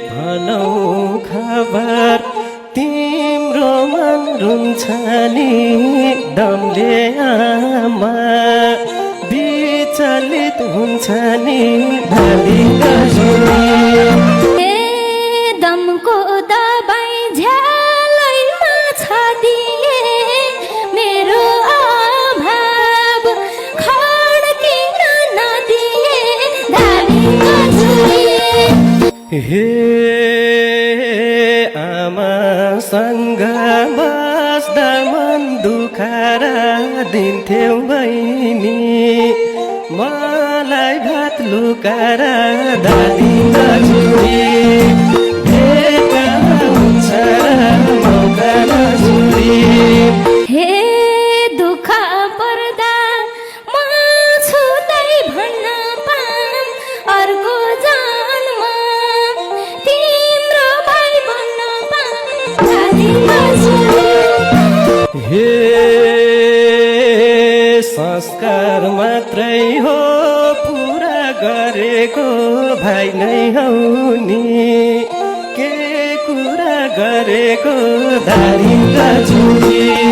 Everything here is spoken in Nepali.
भनौ खबर तिम्रो मन रुन्छ नि दमले आमा विचलित हुन्छ नि ढाली ए दमको दबाई झ्यालैमा छदिए मेरो अभाव खड्किन नदिए धाली हे आमासँग बस्दा मन दुखाएर दिन्थ्यौ बहिनी मलाई भात लुकाएर दादी नजुरी भेट हुन्छ मौका नजुरी हे दुःख पर्दा म छुदै भन्न पाम अर्को जन्म तिम्रो भाइ बन्न पाम दादी नजुरी हे संस्कार मात्रै हो पुरा गरेको भाइ नै हौ नि के कुरा गरेको धारी नजुरी